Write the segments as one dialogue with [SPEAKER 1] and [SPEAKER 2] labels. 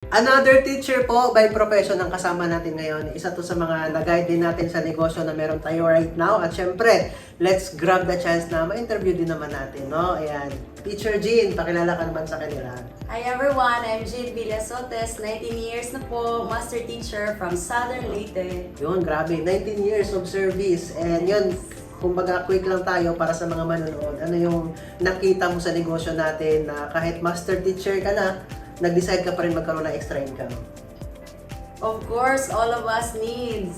[SPEAKER 1] Another teacher po by profession ang kasama natin ngayon. Isa to sa mga nag-guide din natin sa negosyo na meron tayo right now. At syempre, let's grab the chance na ma-interview din naman natin, no? Ayan. Teacher Jean, pakilala ka naman sa kanila.
[SPEAKER 2] Hi everyone, I'm Jean Villasotes, 19 years na po, master teacher from Southern Leyte.
[SPEAKER 1] Yun, grabe. 19 years of service. And yun, kumbaga quick lang tayo para sa mga manonood. Ano yung nakita mo sa negosyo natin na kahit master teacher ka na, nag-decide ka pa rin magkaroon ng extra income?
[SPEAKER 2] Of course, all of us needs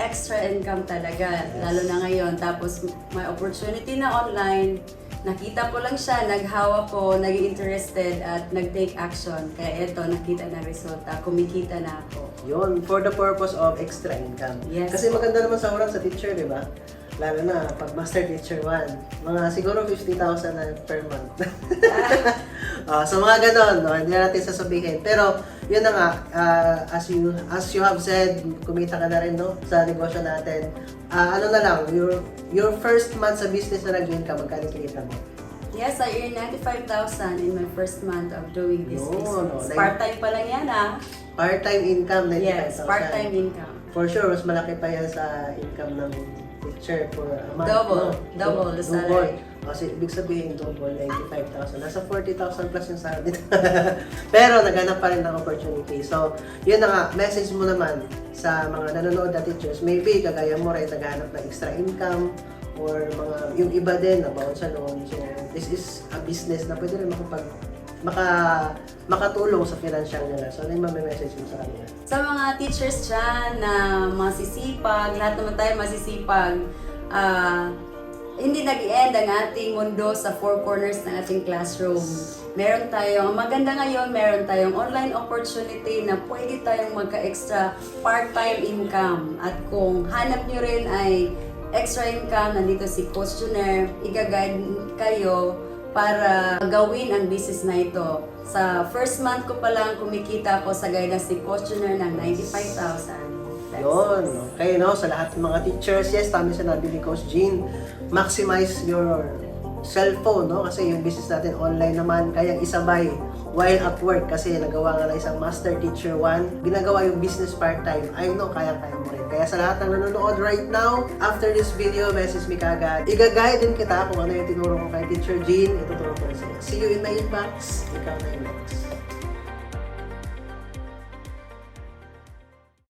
[SPEAKER 2] extra income talaga, lalo na ngayon. Tapos may opportunity na online, nakita ko lang siya, naghawa ko, naging interested at nag-take action. Kaya eto, nakita na resulta, kumikita na ako.
[SPEAKER 1] Yun, for the purpose of extra income.
[SPEAKER 2] Yes.
[SPEAKER 1] Kasi maganda naman sa oras sa teacher, di ba? Lalo na pag master teacher 1, mga siguro 50,000 na per month. So mga ganon, no? Hindi na natin sasabihin. Pero yun na nga, as you have said, kumita ka na rin, no? Sa negosyo natin. Ano na lang, your first month sa business na nag-income, magkano kinita mo?
[SPEAKER 2] Yes, I earned 95,000 in my first month of doing this
[SPEAKER 1] Yun,
[SPEAKER 2] business.
[SPEAKER 1] no?
[SPEAKER 2] Part-time pa lang yan
[SPEAKER 1] Part-time income, 95,000.
[SPEAKER 2] Yes, part-time income.
[SPEAKER 1] For sure, mas malaki pa yan sa income ng teacher for a month.
[SPEAKER 2] Double the salary.
[SPEAKER 1] Kasi ibig sabihin double, 95,000. Nasa 40,000 plus yung salary. Pero naghanap pa rin ng opportunity. So, yun na nga, message mo naman sa mga nanonood na teachers. Maybe kagaya mo rin naghanap ng extra income or mga yung iba din na bound sa loan. So, this is a business na pwede rin makatulong sa financial nila. So, ano yung message mo sa kanila?
[SPEAKER 2] Sa mga teachers dyan na masisipag, lahat naman tayo masisipag, hindi nag-end ang ating mundo sa four corners ng ating classroom. Meron tayong, maganda ngayon, meron tayong online opportunity na pwede tayong magka-extra part-time income. At kung hanap nyo rin ay extra income, nandito si Coach Juner, i-guide kayo para gawin ang business na ito. Sa first month ko pa lang, kumikita ako sa guidance ni Coach Juner ng 95,000.
[SPEAKER 1] Yun, okay, no? Sa lahat ng mga teachers, yes, tama sinabi ni Coach Jean, maximize your cellphone, no? Kasi yung business natin online naman, kaya isabay while at work. Kasi nagawa nga na isang master teacher 1, ginagawa yung business part-time. I know, kaya-kaya mo rin. Kaya sa lahat ng nanonood right now, after this video, message me kagad. Iga-guide din kita kung ano yung tinuro ko kay Teacher Jean. Ituturo ko rin sa'yo. See you in my inbox. Ikaw na inbox.